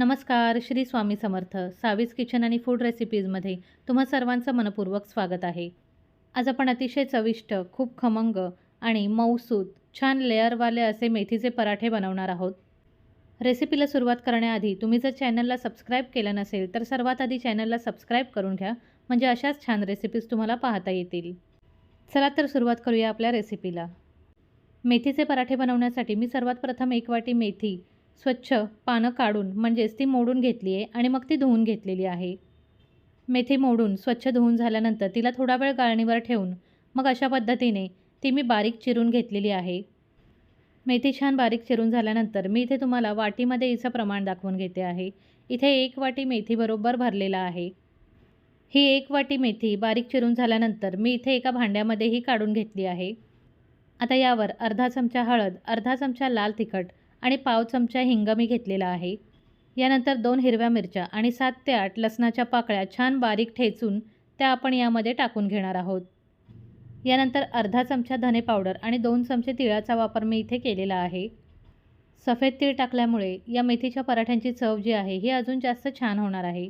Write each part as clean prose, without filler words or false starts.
नमस्कार, श्री स्वामी समर्थ. सावीज किचन आणि फूड रेसिपीजमध्ये तुम्हा सर्वांचं मनपूर्वक स्वागत आहे. आज आपण अतिशय चविष्ट, खूप खमंग आणि मऊसूत, छान लेअरवाले असे मेथीचे पराठे बनवणार आहोत. रेसिपीला सुरुवात करण्याआधी तुम्ही जर चॅनलला सबस्क्राईब केलं नसेल तर सर्वात आधी चॅनलला सबस्क्राईब करून घ्या, म्हणजे अशाच छान रेसिपीज तुम्हाला पाहता येतील. चला तर सुरुवात करूया आपल्या रेसिपीला. मेथीचे पराठे बनवण्यासाठी मी सर्वात प्रथम 1 वाटी मेथी स्वच्छ पानं काढून म्हणजेच ती मोडून घेतली आहे आणि मग ती धुवून घेतलेली आहे. मेथी मोडून स्वच्छ धुवून झाल्यानंतर तिला थोडा वेळ गाळणीवर ठेवून मग अशा पद्धतीने ती मी बारीक चिरून घेतलेली आहे. मेथी छान बारीक चिरून झाल्यानंतर मी इथे तुम्हाला वाटीमध्ये हिचं प्रमाण दाखवून घेते आहे. इथे 1 वाटी मेथी बरोबर भरलेला आहे. ही 1 वाटी मेथी बारीक चिरून झाल्यानंतर मी इथे एका भांड्यामध्ये ही काढून घेतली आहे. आता यावर अर्धा चमचा हळद, अर्धा चमचा लाल तिखट आणि पाव चमचा हिंग मी घेतलेला आहे. यानंतर 2 हिरव्या मिरच्या आणि 7 ते 8 लसणाच्या पाकळ्या छान बारीक ठेचून त्या आपण यामध्ये टाकून घेणार आहोत. यानंतर अर्धा चमचा धने पावडर आणि 2 चमचे तिळाचा वापर मी इथे केलेला आहे. सफेद तीळ टाकल्यामुळे या मेथीच्या पराठ्यांची चव जी आहे ही अजून जास्त छान होणार आहे.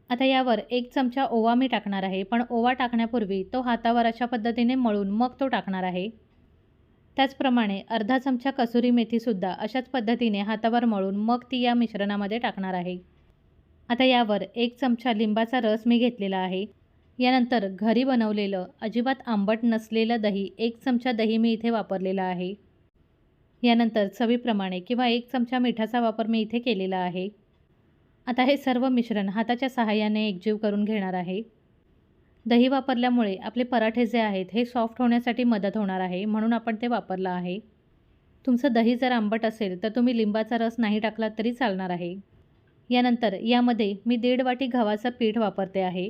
आता यावर 1 चमचा ओवा मी टाकणार आहे, पण ओवा टाकण्यापूर्वी तो हातावर अशा पद्धतीने मळून मग तो टाकणार आहे. त्याचप्रमाणे अर्धा चमचा कसुरी मेथीसुद्धा अशाच पद्धतीने हातावर मळून मग ती या मिश्रणामध्ये टाकणार आहे. आता यावर 1 चमचा लिंबाचा रस मी घेतलेला आहे. यानंतर घरी बनवलेलं अजिबात आंबट नसलेलं दही 1 चमचा दही मी इथे वापरलेला आहे. यानंतर चवीप्रमाणे किंवा 1 चमचा मिठाचा वापर मी इथे केलेला आहे. आता हे सर्व मिश्रण हाताच्या सहाय्याने एकजीव करून घेणार आहे. दही वापरल्यामुळे आपले पराठे जे आहेत हे सॉफ्ट होण्यासाठी मदत होणार आहे, म्हणून आपण ते वापरलं आहे. तुमचं दही जर आंबट असेल तर तुम्ही लिंबाचा रस नाही टाकलात तरी चालणार आहे. यानंतर यामध्ये मी 1.5 वाटी गव्हाचं पीठ वापरते आहे.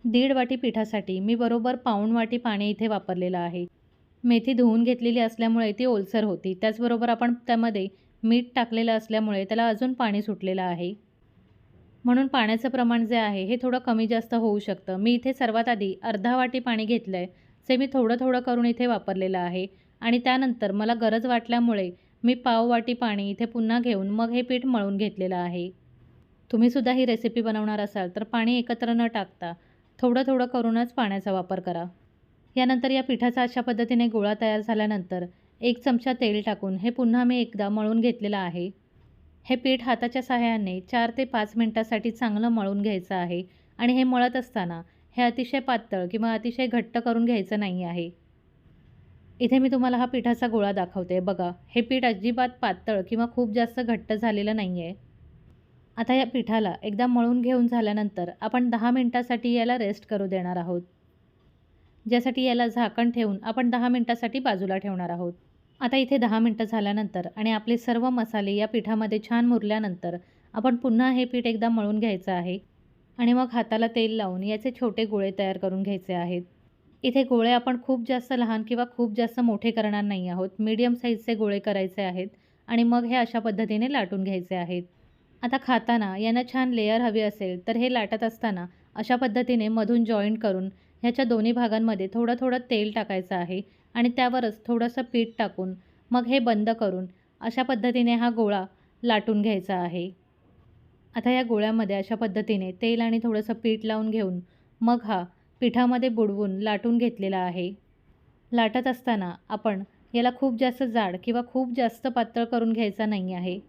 1.5 वाटी पिठासाठी मी बरोबर पाऊण वाटी पाणी इथे वापरलेलं आहे. मेथी धुवून घेतलेली असल्यामुळे ती ओलसर होती. त्याचबरोबर आपण त्यामध्ये मीठ टाकलेलं असल्यामुळे त्याला अजून पाणी सुटलेलं आहे. म्हणून पाण्याचं प्रमाण जे आहे हे थोडं कमी जास्त होऊ शकतं. मी इथे सर्वात आधी अर्धा वाटी पाणी घेतलं आहे, जे मी थोडं थोडं करून इथे वापरलेलं आहे. आणि त्यानंतर मला गरज वाटल्यामुळे मी पाव वाटी पाणी इथे पुन्हा घेऊन मग हे पीठ मळून घेतलेलं आहे. तुम्हीसुद्धा ही रेसिपी बनवणार असाल तर पाणी एकत्र न टाकता थोडं थोडं करूनच पाण्याचा वापर करा. यानंतर या पिठाचा अशा पद्धतीने गोळा तयार झाल्यानंतर 1 चमचा तेल टाकून हे पुन्हा मी एकदा मळून घेतलेलं आहे. हे पीठ हाताच्या सहाय्याने 4 ते 5 मिनिटासाठी चांगलं मळून घ्यायचं आहे. आणि हे मळत असताना हे अतिशय पातळ किंवा अतिशय घट्ट करून घ्यायचं नाही आहे. इथे मी तुम्हाला हा पिठाचा गोळा दाखवते. बघा, हे पीठ अजिबात पातळ किंवा खूप जास्त घट्ट झालेलं नाही आहे. आता या पिठाला एकदा मळून घेऊन झाल्यानंतर आपण 10 मिनिटासाठी याला रेस्ट करू देणार आहोत. ज्यासाठी याला झाकण ठेवून आपण 10 मिनिटासाठी बाजूला ठेवणार आहोत. आता इथे 10 मिनिटं झाल्यानंतर आणि आपले सर्व मसाले या पिठामध्ये छान मुरल्यानंतर आपण पुन्हा हे पीठ एकदा मळून घ्यायचं आहे. आणि मग हाताला तेल लावून याचे छोटे गोळे तयार करून घ्यायचे आहेत. इथे गोळे आपण खूप जास्त लहान किंवा खूप जास्त मोठे करणार नाही आहोत. मीडियम साईजचे गोळे करायचे आहेत आणि मग हे अशा पद्धतीने लाटून घ्यायचे आहेत. आता खाताना यांना छान लेअर हवी असेल तर हे लाटत असताना अशा पद्धतीने मधून जॉईंट करून ह्याच्या दोन्ही भागांमध्ये थोडं थोडं तेल टाकायचं आहे आणि त्यावरच थोडंसं पीठ टाकून मग हे बंद करून अशा पद्धतीने हा गोळा लाटून घ्यायचा आहे. आता या गोळ्यामध्ये अशा पद्धतीने तेल आणि थोडंसं पीठ लावून घेऊन मग हा पिठामध्ये बुडवून लाटून घेतलेला आहे. लाटत असताना आपण याला खूप जास्त जाड किंवा खूप जास्त पातळ करून घ्यायचा नाही आहे.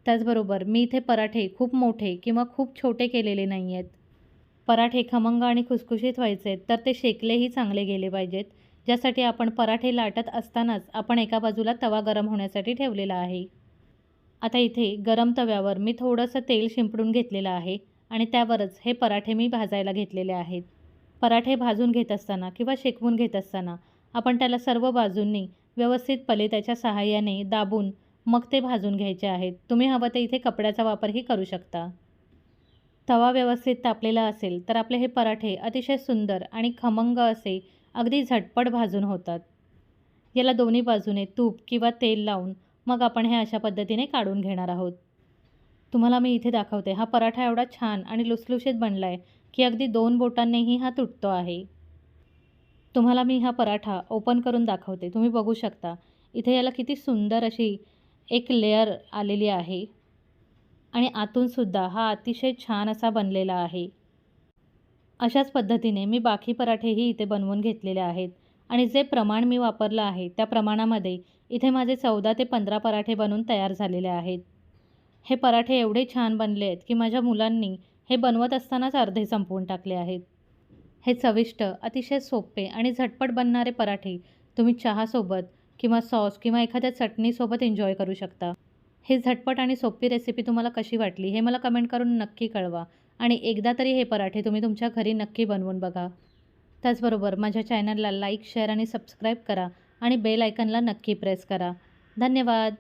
त्याचबरोबर मी इथे पराठे खूप मोठे किंवा खूप छोटे केलेले नाही आहेत. पराठे खमंग आणि खुसखुशीत व्हायचे आहेत तर ते शेकलेही चांगले गेले पाहिजेत. ज्यासाठी आपण पराठे लाटत असतानाच आपण एका बाजूला तवा गरम होण्यासाठी ठेवलेला आहे. आता इथे गरम तव्यावर मी थोडंसं तेल शिंपडून घेतलेलं आहे आणि त्यावरच हे पराठे मी भाजायला घेतलेले आहेत. पराठे भाजून घेत असताना किंवा शेकवून घेत असताना आपण त्याला सर्व बाजूंनी व्यवस्थितपणे त्याच्या सहाय्याने दाबून मग ते भाजून घ्यायचे आहेत. तुम्ही हवं तर इथे कपड्याचा वापरही करू शकता. तवा व्यवस्थित तापलेला असेल तर आपले हे पराठे अतिशय सुंदर आणि खमंग असे अगदी झटपट भाजून होतात. याला दोन्ही बाजूने तूप किंवा तेल लावून मग आपण हे अशा पद्धतीने काढून घेणार आहोत. तुम्हाला मी इथे दाखवते. हा पराठा एवढा छान आणि लुसलुशीत बनला आहे की अगदी 2 बोटांनीही हा तुटतो आहे. तुम्हाला मी हा पराठा ओपन करून दाखवते. तुम्ही बघू शकता इथे याला किती सुंदर अशी एक लेअर आलेली आहे. आणि आतूनसुद्धा हा अतिशय छान असा बनलेला आहे. अशाच पद्धतीने मी बाकी पराठेही इथे बनवून घेतलेले आहेत आणि जे प्रमाण मी वापरलं आहे त्या प्रमाणामध्ये इथे माझे 14 ते 15 पराठे बनून तयार झालेले आहेत. हे पराठे एवढे छान बनले आहेत की माझ्या मुलांनी हे बनवत असतानाच अर्धे संपवून टाकले आहेत. हे चविष्ट, अतिशय सोपे आणि झटपट बनणारे पराठे तुम्ही चहासोबत किंवा सॉस किंवा एखाद्या चटणीसोबत एन्जॉय करू शकता. ही झटपट आणि सोपी रेसिपी तुम्हाला कशी वाटली हे मला कमेंट करून नक्की कळवा आणि एकदा तरी हे पराठे तुम्ही तुमच्या घरी नक्की बनवून बघा. त्याचबरोबर माझ्या चॅनलला लाईक, शेअर आणि सबस्क्राईब करा आणि बेल आयकॉनला नक्की प्रेस करा. धन्यवाद.